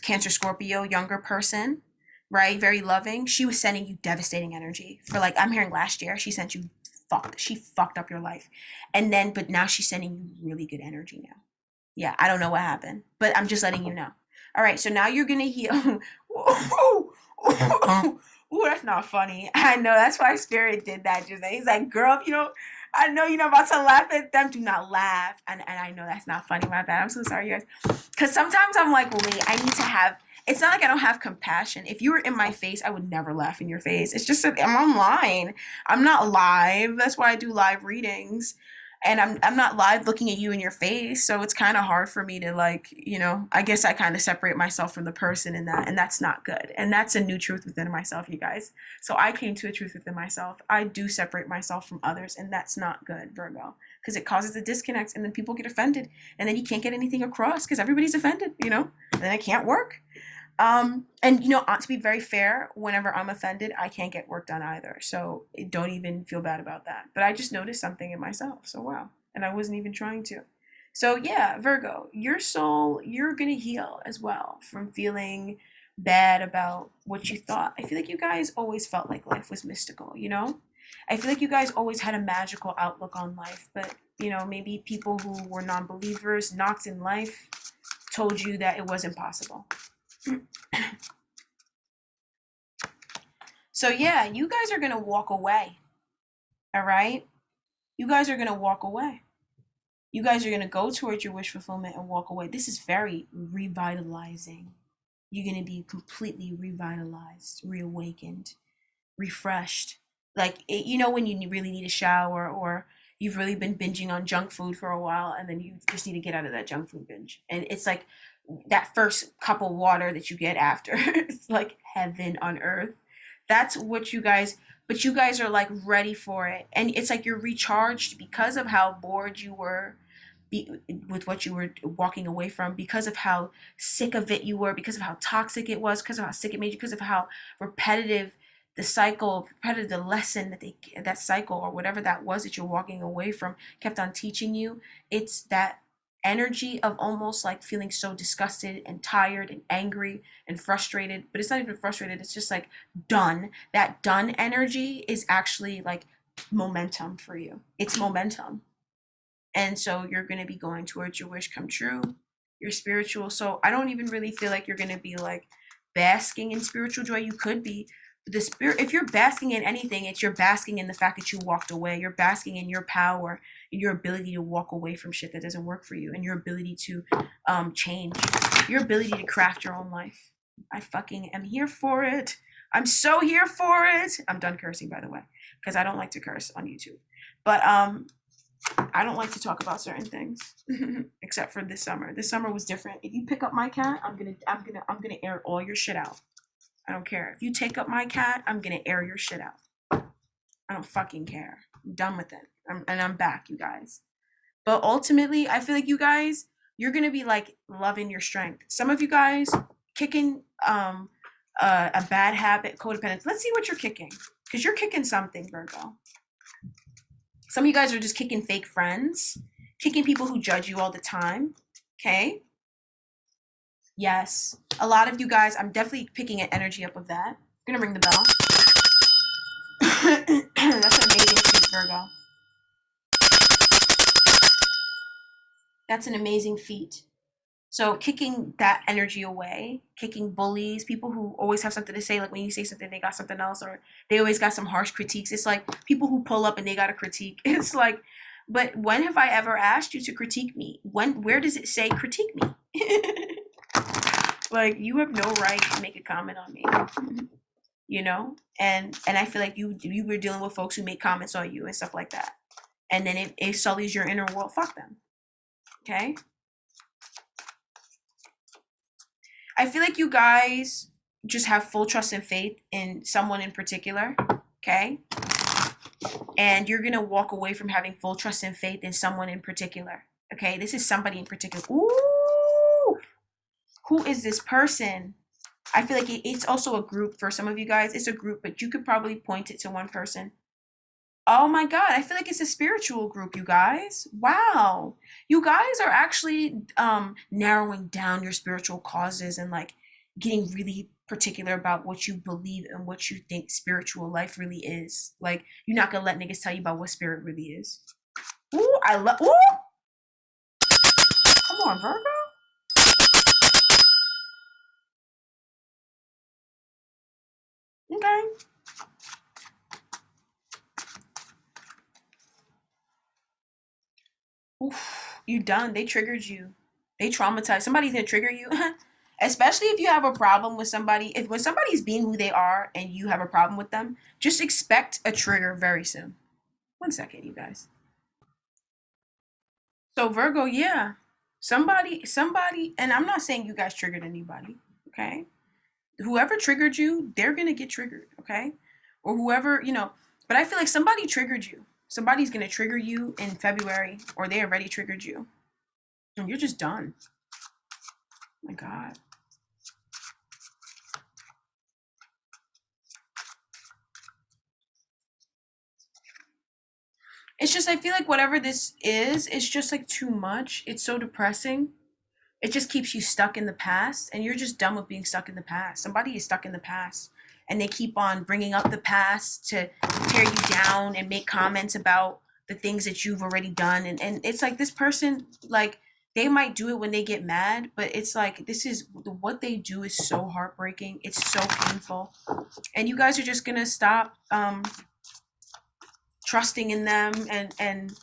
Cancer, Scorpio, younger person, right? Very loving. She was sending you devastating energy for, like, I'm hearing last year, she sent you she fucked up your life. And then, but now she's sending you really good energy now. Yeah, I don't know what happened, but I'm just letting you know. All right, so now you're gonna heal. Ooh, that's not funny. I know, that's why Spirit did that just then. He's like, girl, if you don't, I know you're not about to laugh at them, do not laugh. And I know that's not funny, my bad. I'm so sorry, you guys. Because sometimes I'm like, wait, I need to have, it's not like I don't have compassion. If you were in my face, I would never laugh in your face. It's just that I'm online. I'm not live. That's why I do live readings. And I'm not live looking at you in your face, so it's kind of hard for me to, like, you know, I guess I kind of separate myself from the person in that, and that's not good. And that's a new truth within myself, you guys. So I came to a truth within myself. I do separate myself from others, and that's not good, Virgo, because it causes a disconnect, and then people get offended, and then you can't get anything across because everybody's offended, you know, and then it can't work. And you know, to be very fair, whenever I'm offended, I can't get work done either. So don't even feel bad about that. But I just noticed something in myself. So wow. And I wasn't even trying to. So yeah, Virgo, your soul, you're going to heal as well from feeling bad about what you thought. I feel like you guys always felt like life was mystical, you know? I feel like you guys always had a magical outlook on life, but you know, maybe people who were non-believers, knocked in life, told you that it wasn't possible. So yeah, you guys are gonna walk away. All right, you guys are gonna walk away. You guys are gonna go towards your wish fulfillment and walk away. This is very revitalizing. You're gonna be completely revitalized, reawakened, refreshed. Like you know, when you really need a shower, or you've really been binging on junk food for a while, and then you just need to get out of that junk food binge, and it's like that first cup of water that you get after. It's like heaven on earth. That's what you guys, but you guys are like ready for it, and it's like you're recharged because of how bored you were with what you were walking away from, because of how sick of it you were, because of how toxic it was, because of how sick it made you, because of how repetitive the cycle, repetitive the lesson that that cycle or whatever that was that you're walking away from kept on teaching you. It's that energy of almost like feeling so disgusted and tired and angry and frustrated, but it's not even frustrated, it's just like done. That done energy is actually like momentum for you. It's momentum. And so you're going to be going towards your wish come true. You're spiritual. So I don't even really feel like you're going to be like basking in spiritual joy. You could be. The spirit, if you're basking in anything, it's you're basking in the fact that you walked away. You're basking in your power, in your ability to walk away from shit that doesn't work for you, and your ability to change, your ability to craft your own life. I fucking am here for it. I'm so here for it. I'm done cursing, by the way, because I don't like to curse on YouTube. But I don't like to talk about certain things except for this summer. This summer was different. If you pick up my cat, I'm gonna air all your shit out. I don't care. If you take up my cat, I'm gonna air your shit out. I don't fucking care. I'm done with it. I'm back, you guys. But ultimately, I feel like you guys, you're gonna be like loving your strength. Some of you guys kicking a bad habit, codependence. Let's see what you're kicking, because you're kicking something, Virgo. Some of you guys are just kicking fake friends, kicking people who judge you all the time. Okay. Yes. A lot of you guys, I'm definitely picking an energy up of that. I'm gonna ring the bell. That's an amazing feat, Virgo. That's an amazing feat. So kicking that energy away, kicking bullies, people who always have something to say, like when you say something, they got something else, or they always got some harsh critiques. It's like people who pull up and they got a critique. It's like, but when have I ever asked you to critique me? Where does it say critique me? Like, you have no right to make a comment on me, you know? And I feel like you were dealing with folks who make comments on you and stuff like that. And then it sullies your inner world. Fuck them. Okay? I feel like you guys just have full trust and faith in someone in particular, okay? And you're gonna walk away from having full trust and faith in someone in particular, okay? This is somebody in particular. Ooh, who is this person? I feel like it's also a group for some of you guys. It's a group, but you could probably point it to one person. Oh my God, I feel like it's a spiritual group, you guys. Wow. You guys are actually narrowing down your spiritual causes and like getting really particular about what you believe and what you think spiritual life really is. Like, you're not gonna let niggas tell you about what spirit really is. Ooh, I love ooh! Come on, Virgo. Okay. Oof, you done. They triggered you. They traumatized. Somebody's gonna trigger you. Especially if you have a problem with somebody. If when somebody's being who they are and you have a problem with them, just expect a trigger very soon. One second, you guys. So Virgo, yeah. Somebody, and I'm not saying you guys triggered anybody, okay? Whoever triggered you, they're gonna get triggered, okay? Or whoever, but I feel like somebody triggered you. Somebody's gonna trigger you in February, or they already triggered you. And you're just done. Oh my God. It's just, I feel like whatever this is, it's just like too much. It's so depressing. It just keeps you stuck in the past, and you're just done with being stuck in the past. Somebody is stuck in the past, and they keep on bringing up the past to tear you down and make comments about the things that you've already done. And it's like this person, like, they might do it when they get mad, but it's like this is what they do is so heartbreaking. It's so painful. And you guys are just gonna stop trusting in them and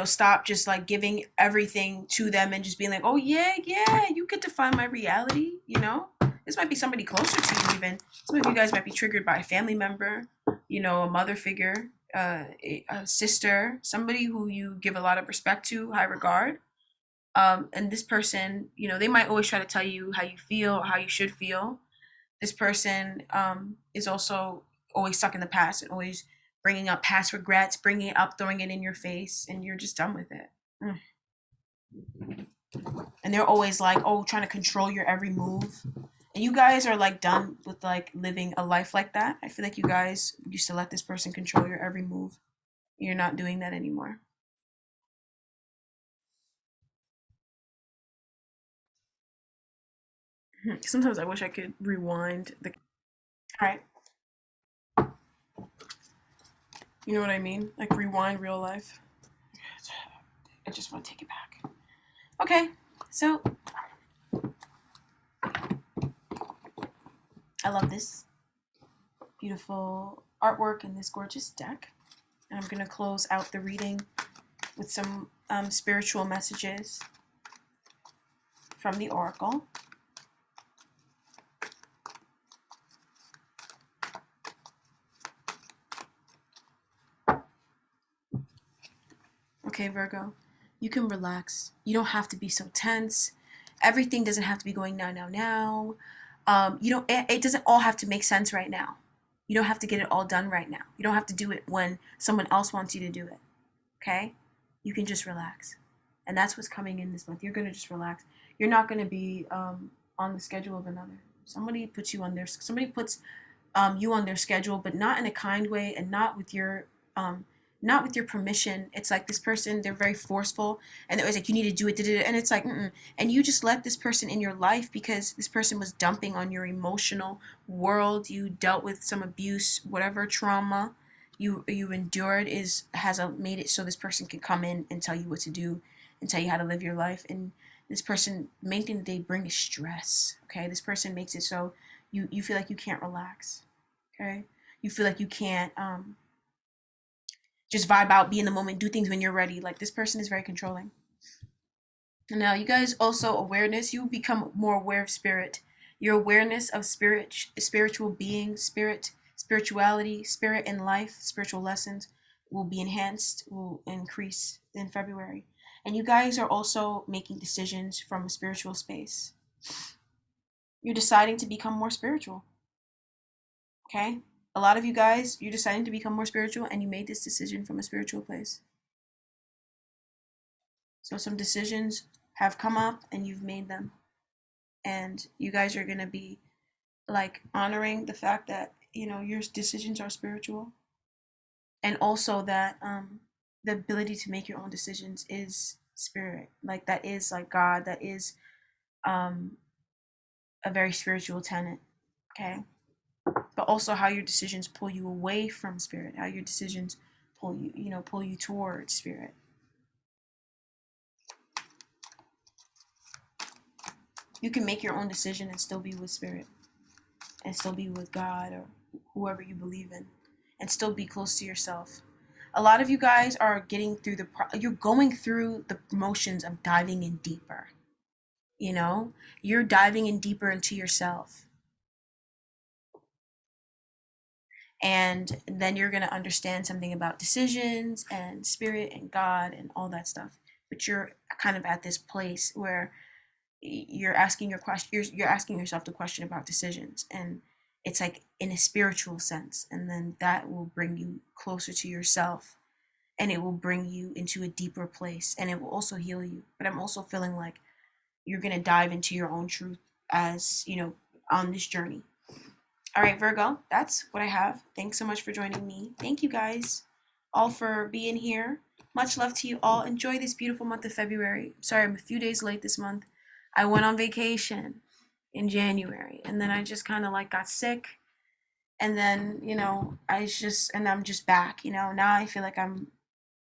stop just like giving everything to them and just being like, oh yeah, you get to find my reality. This might be somebody closer to you. Even some of you guys might be triggered by a family member, a mother figure, a sister, somebody who you give a lot of respect to, high regard. And this person, they might always try to tell you how you feel or how you should feel. This person is also always stuck in the past and always bringing up past regrets, bringing it up, throwing it in your face, and you're just done with it. And they're always like, oh, trying to control your every move. And you guys are like done with like living a life like that. I feel like you guys used to let this person control your every move. You're not doing that anymore. Sometimes I wish I could rewind the. All right. You know what I mean? Like rewind real life. I just want to take it back. Okay, so I love this beautiful artwork and this gorgeous deck. And I'm going to close out the reading with some spiritual messages from the Oracle. Okay, Virgo, you can relax. You don't have to be so tense. Everything doesn't have to be going now. You don't. It doesn't all have to make sense right now. You don't have to get it all done right now. You don't have to do it when someone else wants you to do it. Okay? You can just relax. And that's what's coming in this month. You're going to just relax. You're not going to be on the schedule of another. Somebody puts you on their. Somebody puts you on their schedule, but not in a kind way and not with your permission. It's like this person, they're very forceful, and they're always like, you need to do it, and it's like, and you just let this person in your life because this person was dumping on your emotional world. You dealt with some abuse, whatever trauma, you endured has made it so this person can come in and tell you what to do and tell you how to live your life. And this person, main thing that they bring is stress. Okay, this person makes it so you feel like you can't relax. Okay, you feel like you can't just vibe out, be in the moment, do things when you're ready. Like, this person is very controlling. And now, you guys also awareness. You become more aware of spirit. Your awareness of spiritual being, spirituality, spirit and life, spiritual lessons will be enhanced, will increase in February. And you guys are also making decisions from a spiritual space. You're deciding to become more spiritual. Okay? A lot of you guys, you're deciding to become more spiritual, and you made this decision from a spiritual place. So some decisions have come up and you've made them. And you guys are going to be like honoring the fact that, you know, your decisions are spiritual. And also that the ability to make your own decisions is spirit. Like, that is like God, that is um a very spiritual tenet. Okay? But also how your decisions pull you away from spirit, how your decisions pull you towards spirit. You can make your own decision and still be with spirit, and still be with God or whoever you believe in, and still be close to yourself. A lot of you guys are getting through you're going through the motions of diving in deeper. You know, you're diving in deeper into yourself. And then you're going to understand something about decisions and spirit and God and all that stuff. But you're kind of at this place where you're asking you're asking yourself the question about decisions, and it's like in a spiritual sense, and then that will bring you closer to yourself, and it will bring you into a deeper place, and it will also heal you. But I'm also feeling like you're going to dive into your own truth as, you know, on this journey. All right, Virgo, that's what I have. Thanks so much for joining me. Thank you guys all for being here. Much love to you all. Enjoy this beautiful month of February. Sorry, I'm a few days late this month. I went on vacation in January, and then I just kind of like got sick. And then, you know, and I'm just back, you know. Now I feel like I'm,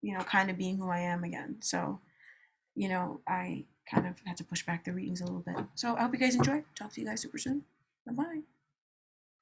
you know, kind of being who I am again. So, you know, I kind of had to push back the readings a little bit. So I hope you guys enjoy. Talk to you guys super soon. Bye bye.